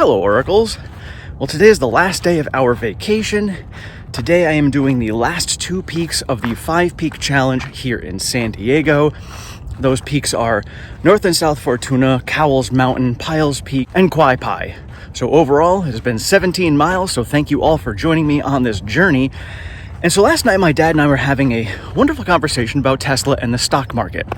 Hello, Oracles. Well, today is the last day of our vacation. Today I am doing the last 2 peaks of the 5-peak challenge here in San Diego. Those peaks are North and South Fortuna, Cowles Mountain, Piles Peak, and Quai Pai. So overall, it has been 17 miles, so thank you all for joining me on this journey. And so last night, my dad and I were having a wonderful conversation about Tesla and the stock market.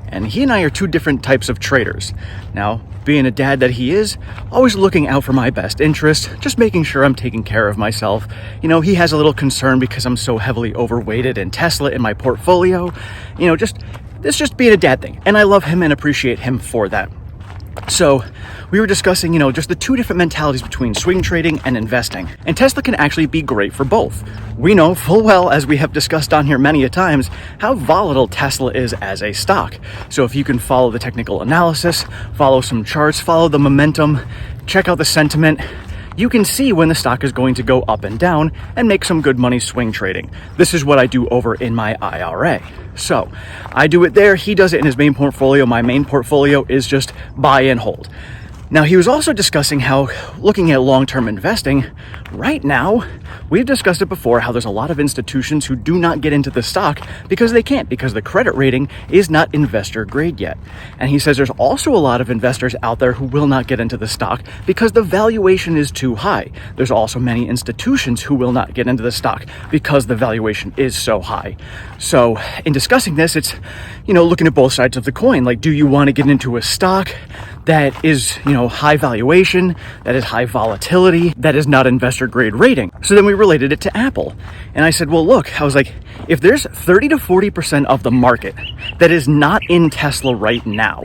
And he and I are 2 different types of traders. Now, being a dad that he is, always looking out for my best interest, just making sure I'm taking care of myself. You know, he has a little concern because I'm so heavily overweighted in Tesla in my portfolio. You know, it's just being a dad thing. And I love him and appreciate him for that. So we were discussing, just the 2 different mentalities between swing trading and investing. And Tesla can actually be great for both. We know full well, as we have discussed on here many a times, how volatile Tesla is as a stock. So if you can follow the technical analysis, follow some charts, follow the momentum, check out the sentiment, you can see when the stock is going to go up and down and make some good money swing trading. This is what I do over in my IRA. So I do it there. He does it in his main portfolio. My main portfolio is just buy and hold. Now, he was also discussing how, looking at long-term investing, right now, we've discussed it before, how there's a lot of institutions who do not get into the stock because they can't, because the credit rating is not investor grade yet. And he says there's also a lot of investors out there who will not get into the stock because the valuation is too high. There's also many institutions who will not get into the stock because the valuation is so high. So in discussing this, it's, looking at both sides of the coin. Like, do you want to get into a stock that is, high valuation, that is high volatility, that is not investor grade rating? So then we related it to Apple. And I said, well, look, I was like, if there's 30 to 40% of the market that is not in Tesla right now,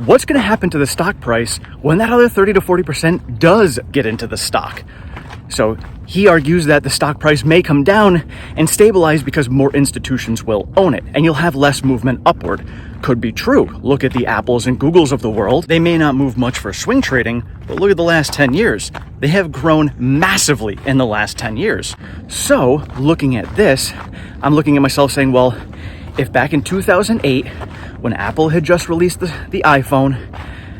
what's going to happen to the stock price when that other 30 to 40% does get into the stock? So he argues that the stock price may come down and stabilize because more institutions will own it, and you'll have less movement upward. Could be true. Look at the Apples and Googles of the world. They may not move much for swing trading, but look at the last 10 years. They have grown massively in the last 10 years. So looking at this, I'm looking at myself saying, well, if back in 2008, when Apple had just released the iPhone,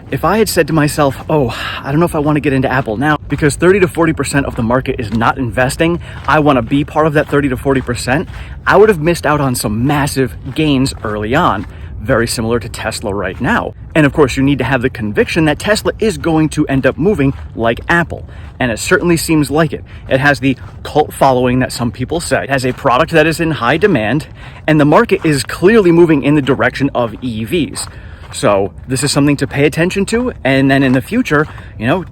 if I had said to myself, I don't know if I want to get into Apple now because 30 to 40% of the market is not investing, I want to be part of that 30 to 40%, I would have missed out on some massive gains early on, very similar to Tesla right now. And of course, you need to have the conviction that Tesla is going to end up moving like Apple. And it certainly seems like it. It has the cult following that some people say. It has a product that is in high demand, and the market is clearly moving in the direction of EVs. So this is something to pay attention to. And then in the future,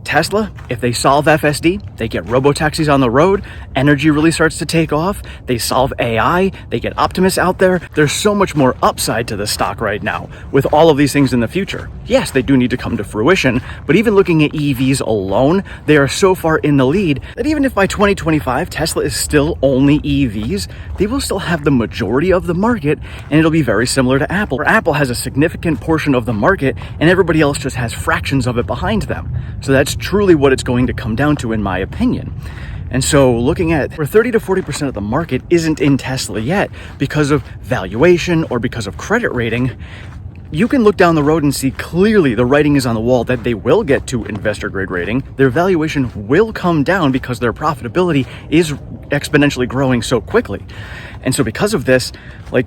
Tesla, if they solve FSD, they get robo-taxis on the road, energy really starts to take off, they solve AI, they get Optimus out there. There's so much more upside to the stock right now with all of these things in the future. Yes, they do need to come to fruition, but even looking at EVs alone, they are so far in the lead that even if by 2025 Tesla is still only EVs, they will still have the majority of the market, and it'll be very similar to Apple, where Apple has a significant portion of the market and everybody else just has fractions of it behind them. So that's truly what it's going to come down to, in my opinion. And so looking at where 30 to 40% of the market isn't in Tesla yet because of valuation or because of credit rating, you can look down the road and see clearly the writing is on the wall that they will get to investor grade rating. Their valuation will come down because their profitability is exponentially growing so quickly. And so because of this,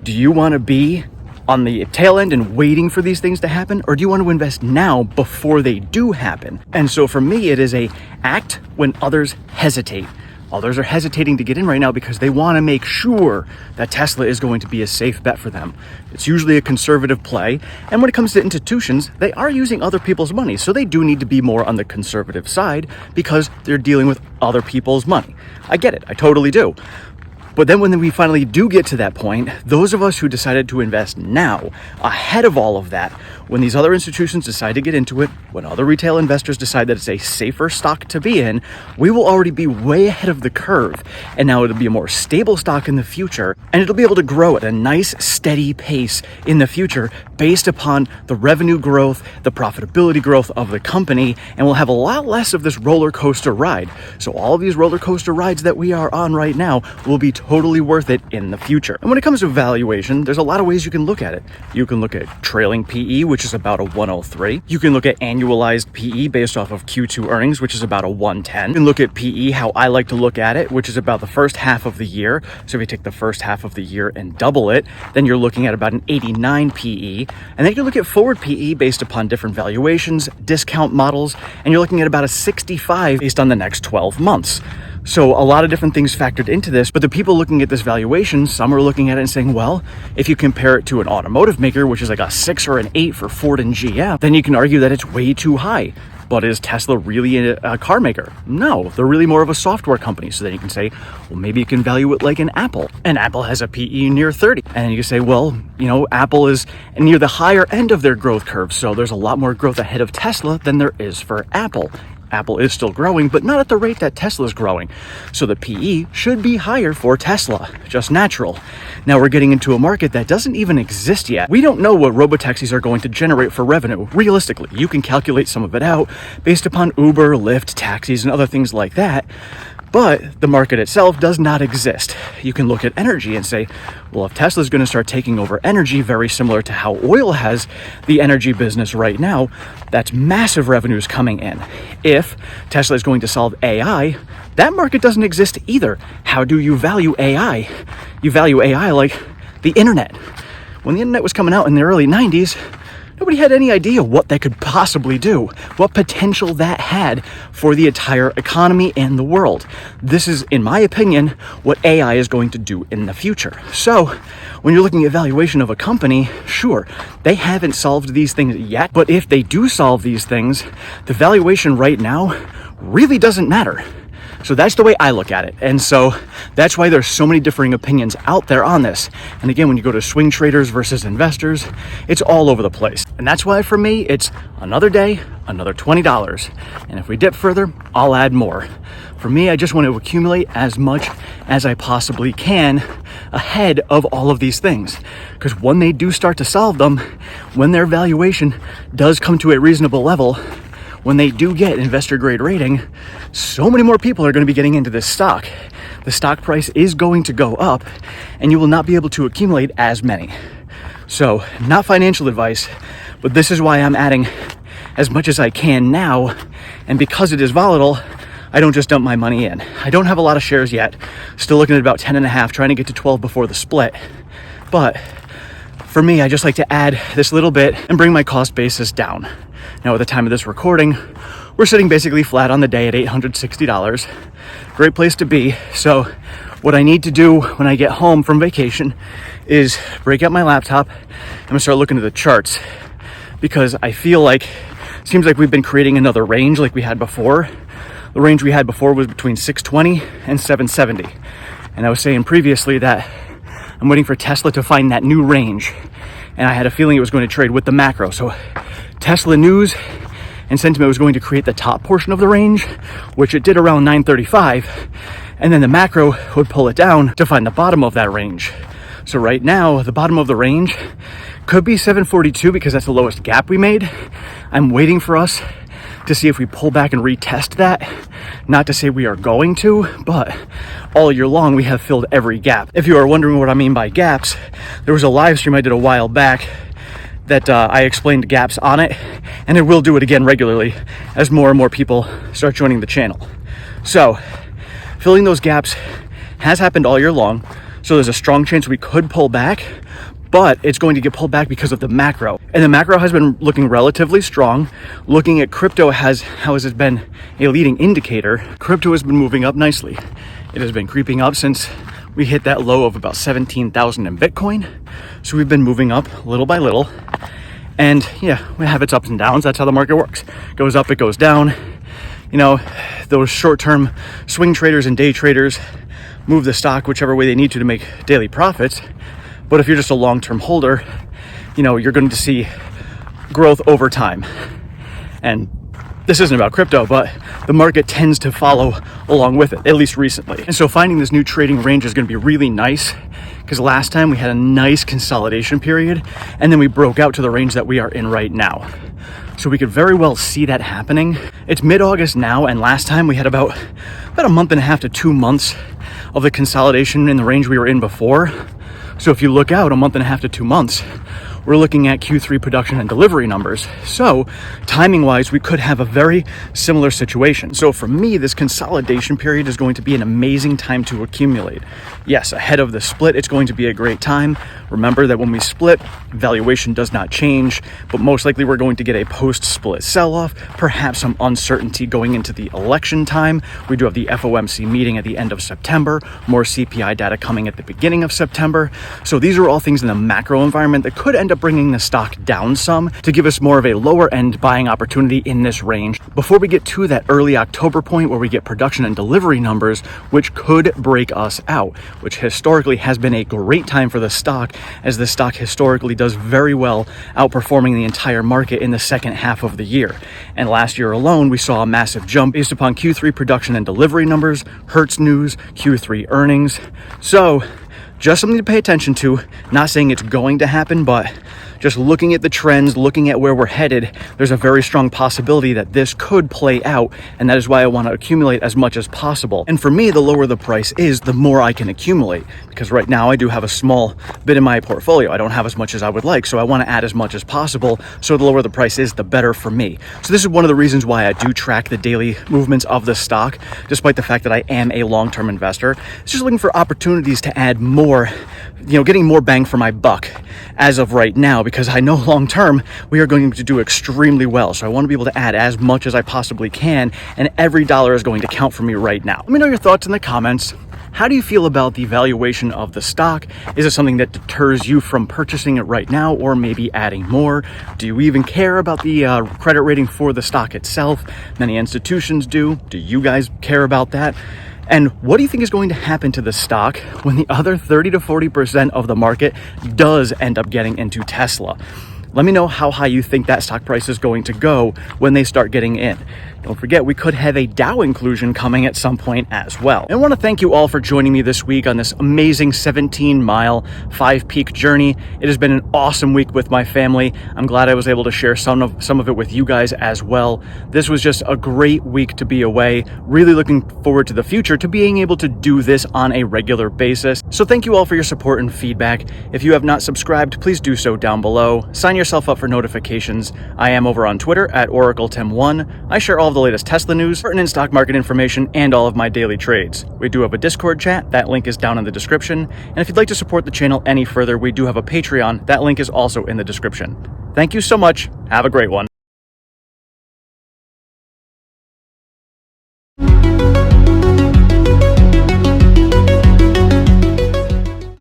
do you want to be on the tail end and waiting for these things to happen, or do you want to invest now before they do happen? And so for me, it is a act when others hesitate. Others are hesitating to get in right now because they want to make sure that Tesla is going to be a safe bet for them. It's usually a conservative play. And when it comes to institutions, they are using other people's money. So they do need to be more on the conservative side because they're dealing with other people's money. I get it. I totally do. But then when we finally do get to that point, those of us who decided to invest now, ahead of all of that, when these other institutions decide to get into it, when other retail investors decide that it's a safer stock to be in, we will already be way ahead of the curve. And now it'll be a more stable stock in the future, and it'll be able to grow at a nice, steady pace in the future based upon the revenue growth, the profitability growth of the company, and we'll have a lot less of this roller coaster ride. So all of these roller coaster rides that we are on right now will be totally worth it in the future. And when it comes to valuation, there's a lot of ways you can look at it. You can look at trailing PE, which is about a 103. You can look at annualized PE based off of Q2 earnings, which is about a 110. You can look at PE, how I like to look at it, which is about the first half of the year. So if you take the first half of the year and double it, then you're looking at about an 89 PE. And then you can look at forward PE based upon different valuations, discount models, and you're looking at about a 65 based on the next 12 months. So a lot of different things factored into this, but the people looking at this valuation, some are looking at it and saying, well, if you compare it to an automotive maker, which is like a 6 or an 8 for Ford and GM, then you can argue that it's way too high. But is Tesla really a car maker? No, they're really more of a software company. So then you can say, well, maybe you can value it like an Apple. And Apple has a PE near 30. And you can say, well, Apple is near the higher end of their growth curve. So there's a lot more growth ahead of Tesla than there is for Apple. Apple is still growing, but not at the rate that Tesla's growing. So the PE should be higher for Tesla, just natural. Now we're getting into a market that doesn't even exist yet. We don't know what robotaxis are going to generate for revenue. Realistically, you can calculate some of it out based upon Uber, Lyft, taxis, and other things like that. But the market itself does not exist. You can look at energy and say, well, if Tesla's going to start taking over energy, very similar to how oil has the energy business right now, that's massive revenues coming in. If Tesla is going to solve AI, that market doesn't exist either. How do you value AI? You value AI like the internet. When the internet was coming out in the early 90s, nobody had any idea what that could possibly do, what potential that had for the entire economy and the world. This is, in my opinion, what AI is going to do in the future. So when you're looking at valuation of a company, sure, they haven't solved these things yet, but if they do solve these things, the valuation right now really doesn't matter. So that's the way I look at it. And so that's why there's so many differing opinions out there on this. And again, when you go to swing traders versus investors, it's all over the place. And that's why for me, it's another day, another $20. And if we dip further, I'll add more. For me, I just want to accumulate as much as I possibly can ahead of all of these things. Because when they do start to solve them, when their valuation does come to a reasonable level, when they do get investor grade rating, so many more people are going to be getting into this stock. The stock price is going to go up and you will not be able to accumulate as many. So not financial advice, but this is why I'm adding as much as I can now. And because it is volatile, I don't just dump my money in. I don't have a lot of shares yet. Still looking at about 10 and a half, trying to get to 12 before the split. But for me, I just like to add this little bit and bring my cost basis down. Now, at the time of this recording, we're sitting basically flat on the day at $860. Great place to be. So what I need to do when I get home from vacation is break out my laptop. I'm gonna start looking at the charts because I feel like, it seems like we've been creating another range like we had before. The range we had before was between 620 and 770. And I was saying previously that I'm waiting for Tesla to find that new range. And I had a feeling it was going to trade with the macro. So Tesla news and sentiment was going to create the top portion of the range, which it did around 935. And then the macro would pull it down to find the bottom of that range. So right now, the bottom of the range could be 742 because that's the lowest gap we made. I'm waiting for us to see if we pull back and retest that. Not to say we are going to, but all year long we have filled every gap. If you are wondering what I mean by gaps, there was a live stream I did a while back that I explained gaps on it, and I will do it again regularly as more and more people start joining the channel. So filling those gaps has happened all year long, so there's a strong chance we could pull back, but it's going to get pulled back because of the macro. And the macro has been looking relatively strong. Looking at crypto how has it been a leading indicator? Crypto has been moving up nicely. It has been creeping up since we hit that low of about 17,000 in Bitcoin. So we've been moving up little by little. And yeah, we have its ups and downs. That's how the market works. It goes up, it goes down. Those short-term swing traders and day traders move the stock whichever way they need to make daily profits. But if you're just a long-term holder, you're going to see growth over time. And this isn't about crypto, but the market tends to follow along with it, at least recently. And so finding this new trading range is going to be really nice because last time we had a nice consolidation period and then we broke out to the range that we are in right now. So we could very well see that happening. It's mid-August now, and last time we had about a month and a half to 2 months of the consolidation in the range we were in before. So if you look out a month and a half to 2 months, we're looking at Q3 production and delivery numbers. So timing wise, we could have a very similar situation. So for me, this consolidation period is going to be an amazing time to accumulate. Yes, ahead of the split, it's going to be a great time. Remember that when we split, valuation does not change, but most likely we're going to get a post-split sell-off, perhaps some uncertainty going into the election time. We do have the FOMC meeting at the end of September, more CPI data coming at the beginning of September. So these are all things in the macro environment that could end up bringing the stock down some to give us more of a lower end buying opportunity in this range before we get to that early October point where we get production and delivery numbers, which could break us out, which historically has been a great time for the stock, as the stock historically does very well, outperforming the entire market in the second half of the year. And last year alone, we saw a massive jump based upon Q3 production and delivery numbers, Hertz news, Q3 earnings. So just something to pay attention to. Not saying it's going to happen, but just looking at the trends, looking at where we're headed, there's a very strong possibility that this could play out, and that is why I want to accumulate as much as possible. And for me, the lower the price is, the more I can accumulate, because right now I do have a small bit in my portfolio. I don't have as much as I would like, so I want to add as much as possible. So the lower the price is, the better for me. So this is one of the reasons why I do track the daily movements of the stock, despite the fact that I am a long-term investor. It's just looking for opportunities to add more, getting more bang for my buck as of right now, because I know long term we are going to do extremely well. So I want to be able to add as much as I possibly can, and every dollar is going to count for me right now. Let me know your thoughts in the comments. How do you feel about the valuation of the stock? Is it something that deters you from purchasing it right now, or maybe adding more? Do you even care about the credit rating for the stock itself? Many institutions do. Do you guys care about that? And what do you think is going to happen to the stock when the other 30 to 40% of the market does end up getting into Tesla? Let me know how high you think that stock price is going to go when they start getting in. Don't forget, we could have a Dow inclusion coming at some point as well. And I want to thank you all for joining me this week on this amazing 17-mile 5-peak journey. It has been an awesome week with my family. I'm glad I was able to share some of it with you guys as well. This was just a great week to be away. Really looking forward to the future, to being able to do this on a regular basis. So thank you all for your support and feedback. If you have not subscribed, please do so down below. Sign yourself up for notifications. I am over on Twitter at OracleTim1. I share all of the latest Tesla news, pertinent stock market information, and all of my daily trades. We do have a Discord chat. That link is down in the description. And if you'd like to support the channel any further, we do have a Patreon. That link is also in the description. Thank you so much. Have a great one.